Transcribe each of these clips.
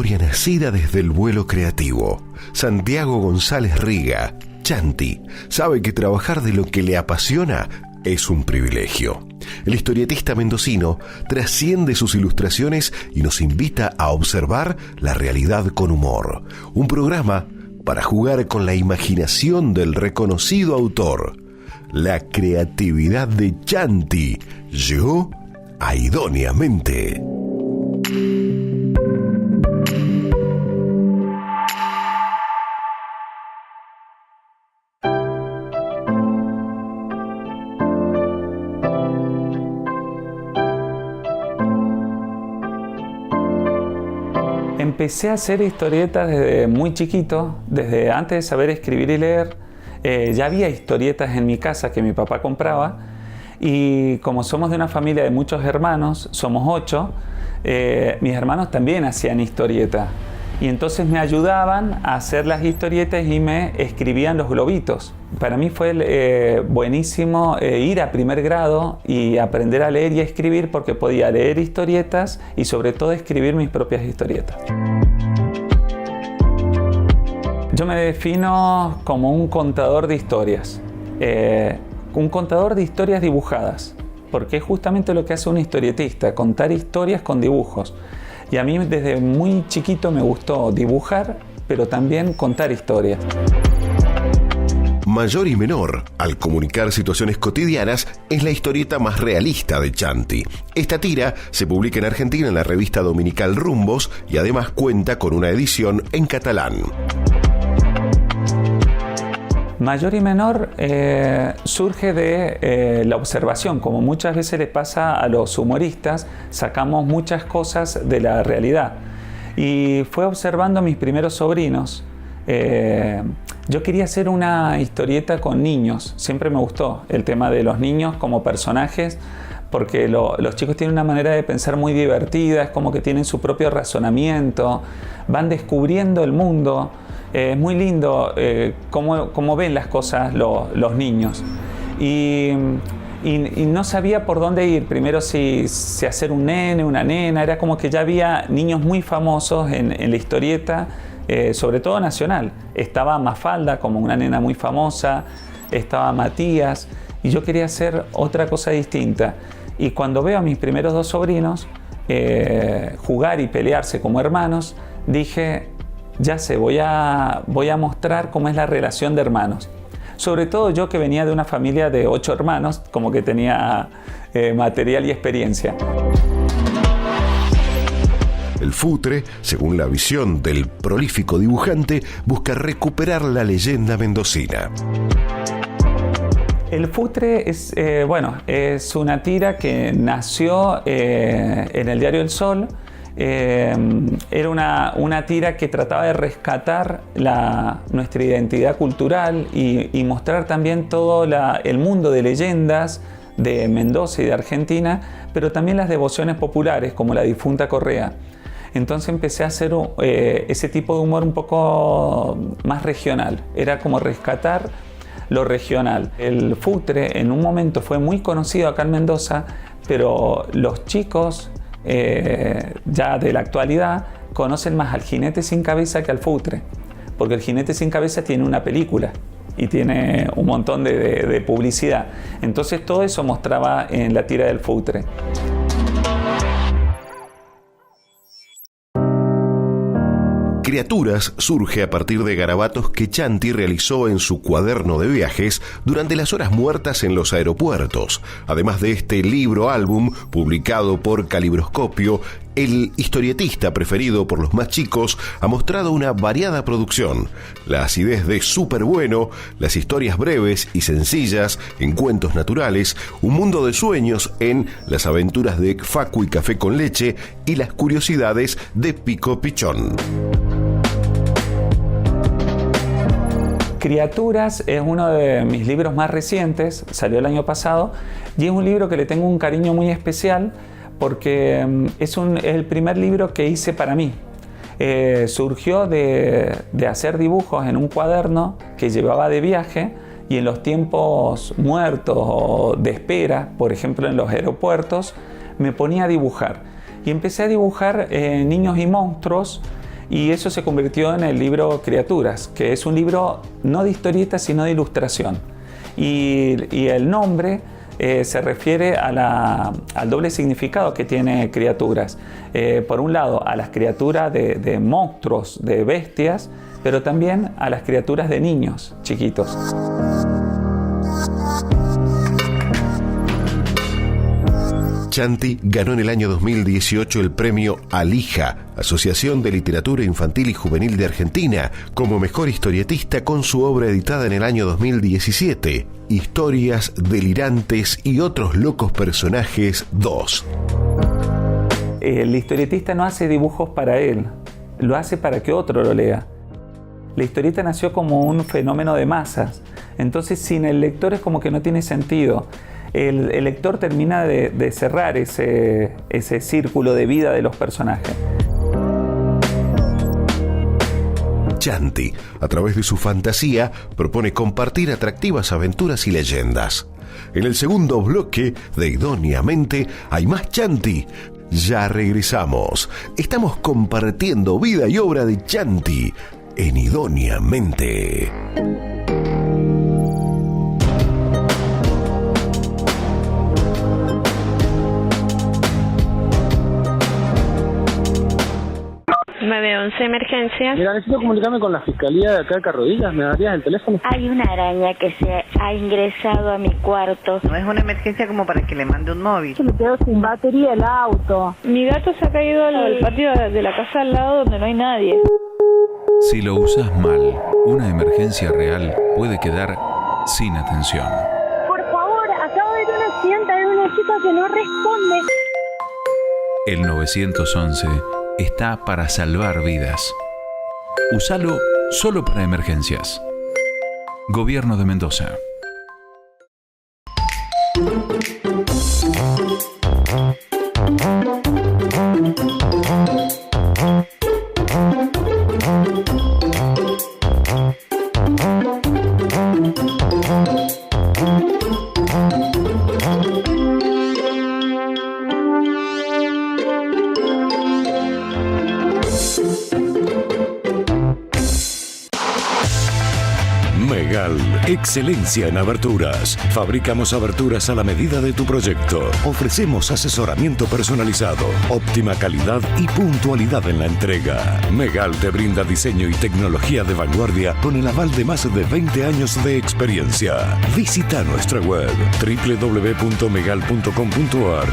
historia nacida desde el vuelo creativo. Santiago González Riga, Chanti, sabe que trabajar de lo que le apasiona es un privilegio. El historietista mendocino trasciende sus ilustraciones y nos invita a observar la realidad con humor. Un programa para jugar con la imaginación del reconocido autor. La creatividad de Chanti llegó a Idóneamente. Empecé a hacer historietas desde muy chiquito, desde antes de saber escribir y leer. Ya había historietas en mi casa que mi papá compraba, y como somos de una familia de muchos hermanos, somos 8, mis hermanos también hacían historietas. Y entonces me ayudaban a hacer las historietas y me escribían los globitos. Para mí fue buenísimo ir a primer grado y aprender a leer y a escribir, porque podía leer historietas y sobre todo escribir mis propias historietas. Yo me defino como un contador de historias. Un contador de historias dibujadas, porque es justamente lo que hace un historietista, contar historias con dibujos. Y a mí desde muy chiquito me gustó dibujar, pero también contar historias. Mayor y Menor, al comunicar situaciones cotidianas, es la historieta más realista de Chanti. Esta tira se publica en Argentina en la revista dominical Rumbos y además cuenta con una edición en catalán. Mayor y Menor surge de la observación. Como muchas veces le pasa a los humoristas, sacamos muchas cosas de la realidad. Y fue observando a mis primeros sobrinos. Yo quería hacer una historieta con niños. Siempre me gustó el tema de los niños como personajes, porque los chicos tienen una manera de pensar muy divertida, es como que tienen su propio razonamiento, van descubriendo el mundo. Es muy lindo cómo ven las cosas los niños. Y no sabía por dónde ir. Primero si hacer un nene, una nena. Era como que ya había niños muy famosos en la historieta, sobre todo nacional. Estaba Mafalda como una nena muy famosa, estaba Matías, y yo quería hacer otra cosa distinta. Y cuando veo a mis primeros 2 sobrinos jugar y pelearse como hermanos, dije: ya sé, voy a mostrar cómo es la relación de hermanos. Sobre todo yo, que venía de una familia de 8 hermanos, como que tenía material y experiencia. El Futre, según la visión del prolífico dibujante, busca recuperar la leyenda mendocina. El Futre es una tira que nació en el diario El Sol. Era una tira que trataba de rescatar nuestra identidad cultural y mostrar también todo el mundo de leyendas de Mendoza y de Argentina, pero también las devociones populares, como la difunta Correa. Entonces empecé a hacer ese tipo de humor un poco más regional. Era como rescatar lo regional. El Futre en un momento fue muy conocido acá en Mendoza, pero los chicos ya de la actualidad conocen más al Jinete Sin Cabeza que al Futre, porque el Jinete Sin Cabeza tiene una película y tiene un montón de publicidad. Entonces todo eso mostraba en la tira del Futre. Criaturas surge a partir de garabatos que Chanti realizó en su cuaderno de viajes durante las horas muertas en los aeropuertos. Además de este libro-álbum publicado por Calibroscopio, el historietista preferido por los más chicos ha mostrado una variada producción. La acidez de Súper Bueno, las historias breves y sencillas en Cuentos Naturales, un mundo de sueños en Las aventuras de Facu y Café con Leche y las curiosidades de Pico Pichón. Criaturas es uno de mis libros más recientes, salió el año pasado, y es un libro que le tengo un cariño muy especial porque es el primer libro que hice para mí. Surgió de hacer dibujos en un cuaderno que llevaba de viaje, y en los tiempos muertos o de espera, por ejemplo en los aeropuertos, me ponía a dibujar. Y empecé a dibujar niños y monstruos, y eso se convirtió en el libro Criaturas, que es un libro no de historietas sino de ilustración. Y el nombre se refiere al doble significado que tiene Criaturas. Por un lado, a las criaturas de monstruos, de bestias, pero también a las criaturas de niños chiquitos. Chanti ganó en el año 2018 el premio Alija, Asociación de Literatura Infantil y Juvenil de Argentina, como mejor historietista con su obra editada en el año 2017, Historias delirantes y otros locos personajes 2. El historietista no hace dibujos para él, lo hace para que otro lo lea. La historieta nació como un fenómeno de masas, entonces sin el lector es como que no tiene sentido. El lector termina de cerrar ese círculo de vida de los personajes. Chanti, a través de su fantasía, propone compartir atractivas aventuras y leyendas. En el segundo bloque de Idóneamente hay más Chanti. Ya regresamos. Estamos compartiendo vida y obra de Chanti en Idóneamente. Emergencias. Mira, necesito comunicarme con la fiscalía de acá de Carrodillas. ¿Me darías el teléfono? Hay una araña que se ha ingresado a mi cuarto. No es una emergencia como para que le mande un móvil. Se me quedó sin batería el auto. Mi gato se ha caído al patio de la casa al lado donde no hay nadie. Si lo usas mal, una emergencia real puede quedar sin atención. Por favor, acabo de ver un accidente de una chica que no responde. El 911 está para salvar vidas. Úsalo solo para emergencias. Gobierno de Mendoza. Megal, excelencia en aberturas. Fabricamos aberturas a la medida de tu proyecto. Ofrecemos asesoramiento personalizado, óptima calidad y puntualidad en la entrega. Megal te brinda diseño y tecnología de vanguardia con el aval de más de 20 años de experiencia. Visita nuestra web www.megal.com.ar.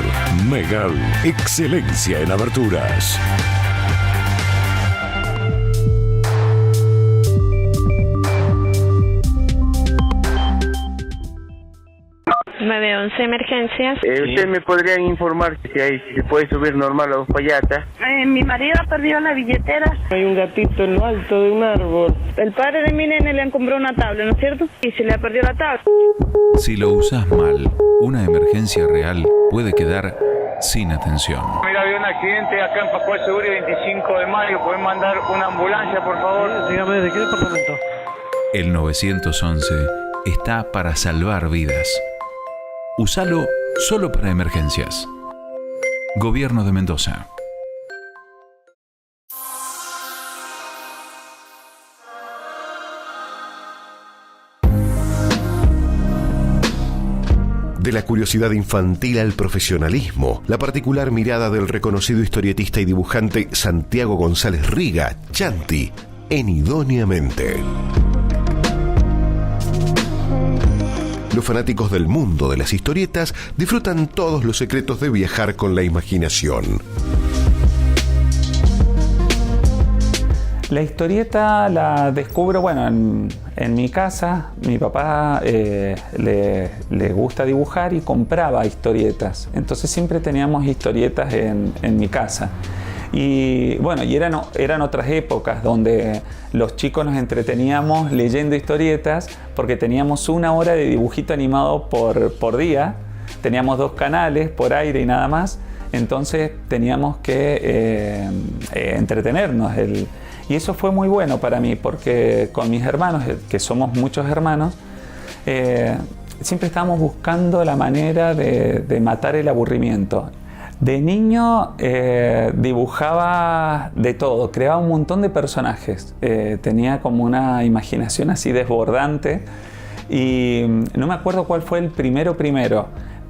Megal, excelencia en aberturas. 911 Emergencias. ¿Usted me podría informar si se puede subir normal a 2 payatas? Mi marido perdió la billetera. Hay un gatito en lo alto de un árbol. El padre de mi nene le han comprado una tabla, ¿no es cierto? Y se le ha perdido la tabla. Si lo usas mal, una emergencia real puede quedar sin atención. Mira, había un accidente acá en Pascual Seguro, 25 de mayo. ¿Pueden mandar una ambulancia, por favor? Dígame, ¿de qué departamento? El 911 está para salvar vidas. Úsalo solo para emergencias. Gobierno de Mendoza. De la curiosidad infantil al profesionalismo, la particular mirada del reconocido historietista y dibujante Santiago González Riga, Chanti, en Idóneamente. Los fanáticos del mundo de las historietas disfrutan todos los secretos de viajar con la imaginación. La historieta la descubro, bueno, en mi casa. Mi papá le gusta dibujar y compraba historietas. Entonces siempre teníamos historietas en mi casa. Y bueno, eran otras épocas donde los chicos nos entreteníamos leyendo historietas porque teníamos 1 hora de dibujito animado por día. Teníamos 2 canales por aire y nada más. Entonces teníamos que entretenernos. Y eso fue muy bueno para mí porque con mis hermanos, que somos muchos hermanos, siempre estábamos buscando la manera de matar el aburrimiento. De niño dibujaba de todo, creaba un montón de personajes, tenía como una imaginación así desbordante y no me acuerdo cuál fue el primero,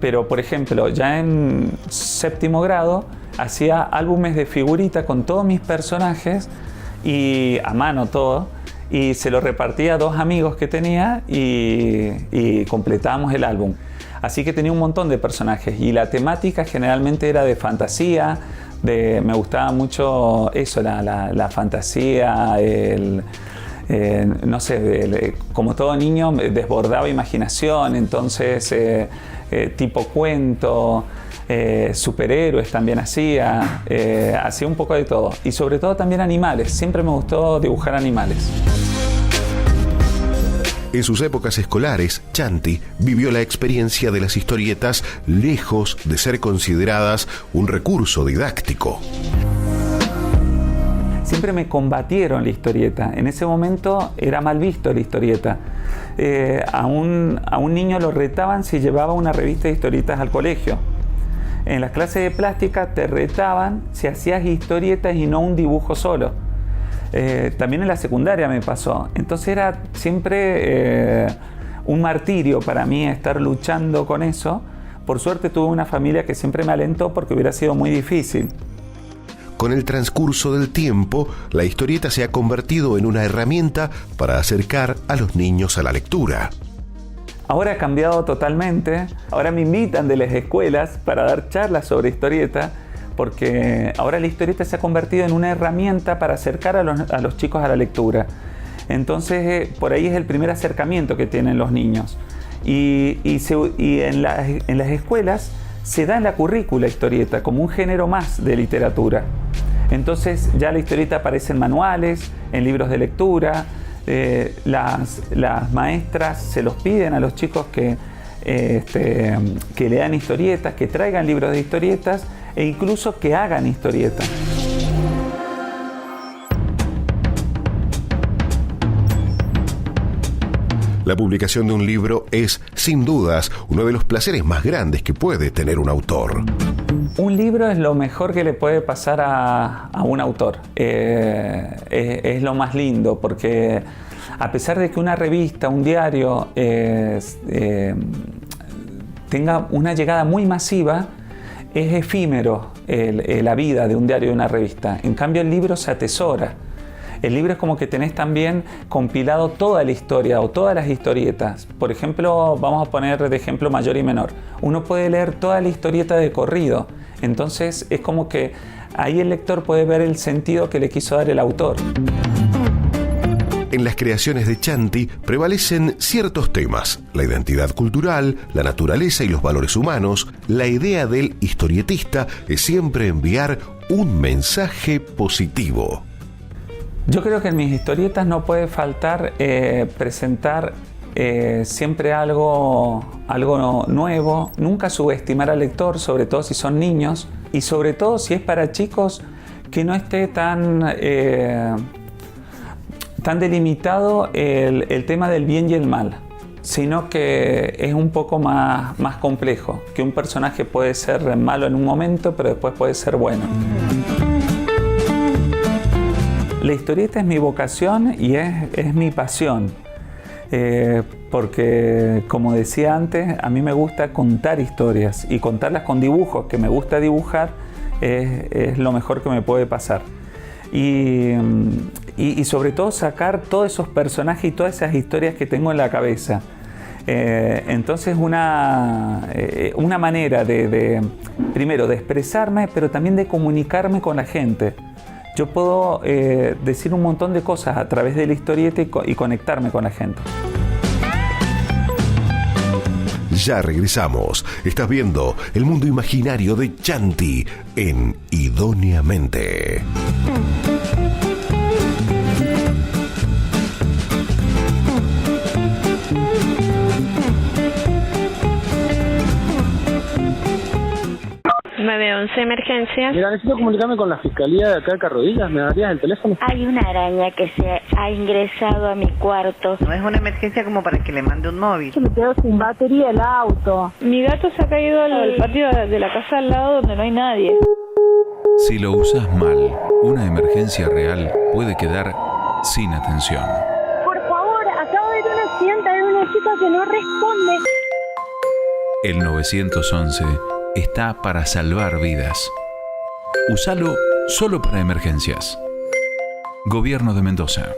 pero por ejemplo ya en 7º grado hacía álbumes de figurita con todos mis personajes y a mano todo, y se lo repartía a 2 amigos que tenía y completábamos el álbum. Así que tenía un montón de personajes y la temática generalmente era de fantasía, me gustaba mucho eso, la fantasía, no sé, como todo niño desbordaba imaginación, entonces tipo cuento, superhéroes también hacía un poco de todo. Y sobre todo también animales, siempre me gustó dibujar animales. En sus épocas escolares, Chanti vivió la experiencia de las historietas lejos de ser consideradas un recurso didáctico. Siempre me combatieron la historieta. En ese momento era mal visto la historieta. A un niño lo retaban si llevaba una revista de historietas al colegio. En las clases de plástica te retaban si hacías historietas y no un dibujo solo. También en la secundaria me pasó. Entonces era siempre un martirio para mí estar luchando con eso. Por suerte tuve una familia que siempre me alentó porque hubiera sido muy difícil. Con el transcurso del tiempo, la historieta se ha convertido en una herramienta para acercar a los niños a la lectura. Ahora ha cambiado totalmente. Ahora me invitan de las escuelas para dar charlas sobre historieta, porque ahora la historieta se ha convertido en una herramienta para acercar a los chicos a la lectura. Entonces, por ahí es el primer acercamiento que tienen los niños. Y en las escuelas se da en la currícula historieta como un género más de literatura. Entonces ya la historieta aparece en manuales, en libros de lectura. Las maestras se los piden a los chicos que lean historietas, que traigan libros de historietas e incluso que hagan historietas. La publicación de un libro es, sin dudas, uno de los placeres más grandes que puede tener un autor. Un libro es lo mejor que le puede pasar a un autor. Es lo más lindo, porque a pesar de que una revista, un diario, tenga una llegada muy masiva, es efímero la vida de un diario y una revista. En cambio, el libro se atesora. El libro es como que tenés también compilado toda la historia o todas las historietas. Por ejemplo, vamos a poner de ejemplo Mayor y Menor. Uno puede leer toda la historieta de corrido. Entonces es como que ahí el lector puede ver el sentido que le quiso dar el autor. En las creaciones de Chanti prevalecen ciertos temas: la identidad cultural, la naturaleza y los valores humanos. La idea del historietista es siempre enviar un mensaje positivo. Yo creo que en mis historietas no puede faltar presentar siempre algo nuevo, nunca subestimar al lector, sobre todo si son niños, y sobre todo si es para chicos, que no esté tan delimitado el tema del bien y el mal, sino que es un poco más complejo, que un personaje puede ser malo en un momento, pero después puede ser bueno. La historieta es mi vocación y es mi pasión, porque, como decía antes, a mí me gusta contar historias y contarlas con dibujos, que me gusta dibujar, es lo mejor que me puede pasar. Y sobre todo sacar todos esos personajes y todas esas historias que tengo en la cabeza. Entonces una manera primero de expresarme, pero también de comunicarme con la gente. Yo puedo decir un montón de cosas a través de la historieta y conectarme con la gente. Ya regresamos. Estás viendo el mundo imaginario de Chanti en Idóneamente. Me 911 emergencias. Mira, necesito comunicarme con la fiscalía de acá de Carrodillas. ¿Me darías el teléfono? Hay una araña que se ha ingresado a mi cuarto. No es una emergencia como para que le mande un móvil. Se me quedó sin batería el auto. Mi gato se ha caído al patio de la casa al lado donde no hay nadie. Si lo usas mal, una emergencia real puede quedar sin atención. Por favor, acabo de ver un accidente, hay una chica que no responde. El 911 está para salvar vidas. Úsalo solo para emergencias. Gobierno de Mendoza.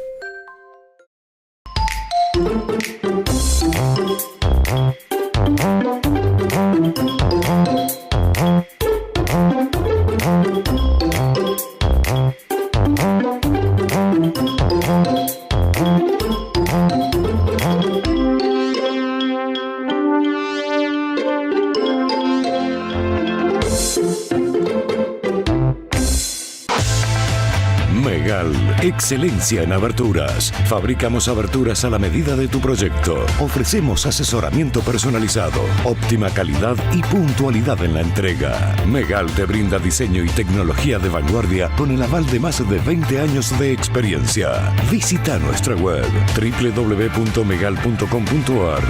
Megal, excelencia en aberturas. Fabricamos aberturas a la medida de tu proyecto. Ofrecemos asesoramiento personalizado, óptima calidad y puntualidad en la entrega. Megal te brinda diseño y tecnología de vanguardia con el aval de más de 20 años de experiencia. Visita nuestra web www.megal.com.ar.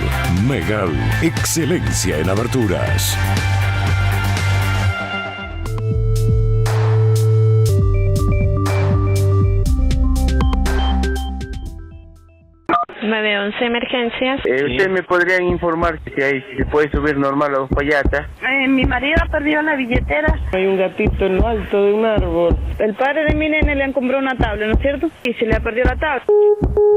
Megal, excelencia en aberturas. 911 emergencias. ¿Usted me podría informar si se puede subir normal a Dos Payatas? Mi marido perdió la billetera. Hay un gatito en lo alto de un árbol. El padre de mi nene le han comprado una tabla, ¿no es cierto? Y se le ha perdido la tabla.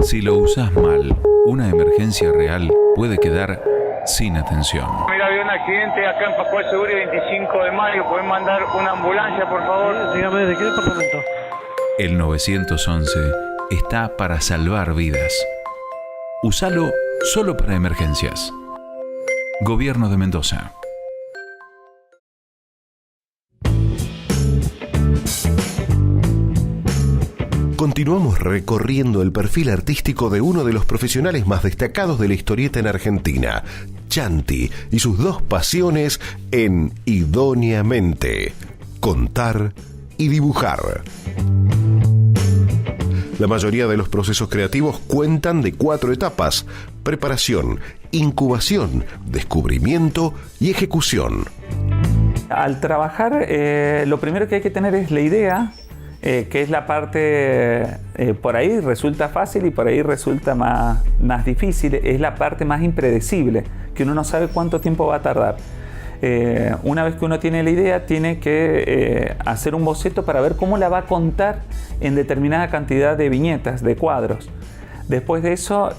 Si lo usas mal, una emergencia real puede quedar sin atención. Mira, había un accidente acá en Pascual Seguro 25 de mayo. ¿Pueden mandar una ambulancia, por favor? Dígame, ¿de qué departamento? El 911 está para salvar vidas. Úsalo solo para emergencias. Gobierno de Mendoza. Continuamos recorriendo el perfil artístico de uno de los profesionales más destacados de la historieta en Argentina, Chanti, y sus dos pasiones en Idóneamente: contar y dibujar. La mayoría de los procesos creativos cuentan de 4 etapas: preparación, incubación, descubrimiento y ejecución. Al trabajar, lo primero que hay que tener es la idea, que es la parte, por ahí resulta fácil y por ahí resulta más difícil. Es la parte más impredecible, que uno no sabe cuánto tiempo va a tardar. Una vez que uno tiene la idea, tiene que hacer un boceto para ver cómo la va a contar en determinada cantidad de viñetas, de cuadros. Después de eso,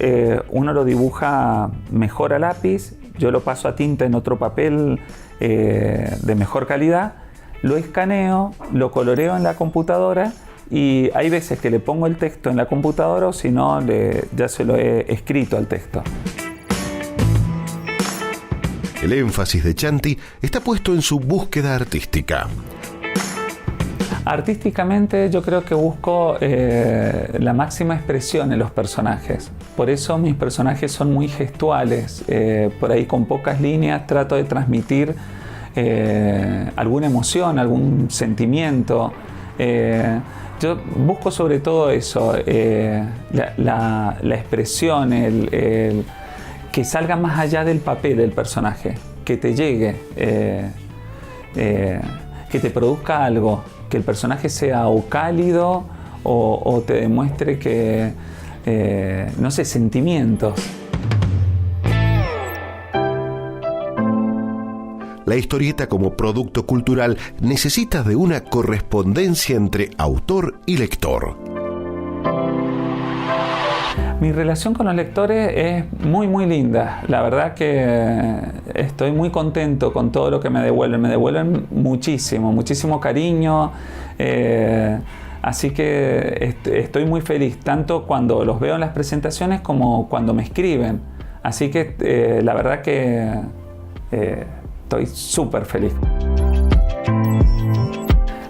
uno lo dibuja mejor a lápiz. Yo lo paso a tinta en otro papel de mejor calidad, lo escaneo, lo coloreo en la computadora, y hay veces que le pongo el texto en la computadora, o si no, ya se lo he escrito al texto. El énfasis de Chanti está puesto en su búsqueda artística. Artísticamente yo creo que busco la máxima expresión en los personajes. Por eso mis personajes son muy gestuales. Por ahí con pocas líneas trato de transmitir alguna emoción, algún sentimiento. Yo busco sobre todo eso, la expresión, que salga más allá del papel del personaje, que te llegue, que te produzca algo, que el personaje sea o cálido o te demuestre que, no sé, sentimientos. La historieta como producto cultural necesita de una correspondencia entre autor y lector. Mi relación con los lectores es muy muy linda. La verdad que estoy muy contento con todo lo que me devuelven. Me devuelven muchísimo cariño. Así que estoy muy feliz, tanto cuando los veo en las presentaciones como cuando me escriben. Así que la verdad que estoy súper feliz.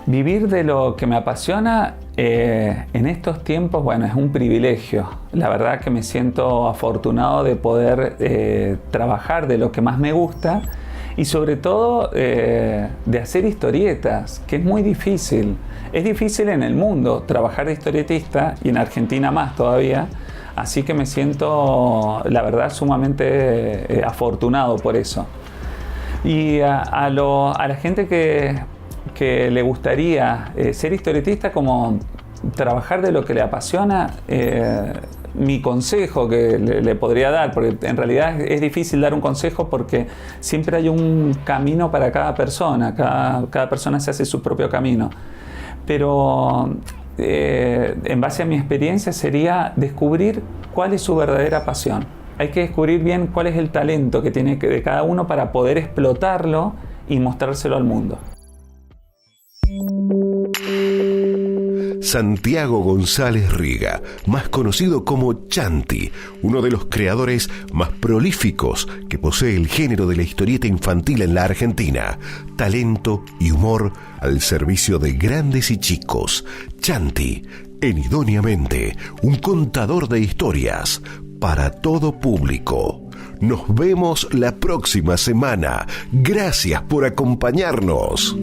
Vivir de lo que me apasiona en estos tiempos, bueno, es un privilegio. La verdad que me siento afortunado de poder trabajar de lo que más me gusta y sobre todo de hacer historietas, que es muy difícil. Es difícil en el mundo trabajar de historietista y en Argentina más todavía, así que me siento, la verdad, sumamente afortunado por eso. Y a la gente que le gustaría ser historietista, como trabajar de lo que le apasiona, mi consejo que le podría dar, porque en realidad es difícil dar un consejo porque siempre hay un camino para cada persona, cada persona se hace su propio camino, pero en base a mi experiencia sería descubrir cuál es su verdadera pasión. Hay que descubrir bien cuál es el talento que tiene de cada uno para poder explotarlo y mostrárselo al mundo. Santiago González Riga, más conocido como Chanti, uno de los creadores más prolíficos que posee el género de la historieta infantil en la Argentina. Talento y humor al servicio de grandes y chicos. Chanti, en Idóneamente, un contador de historias para todo público. Nos vemos la próxima semana. Gracias por acompañarnos.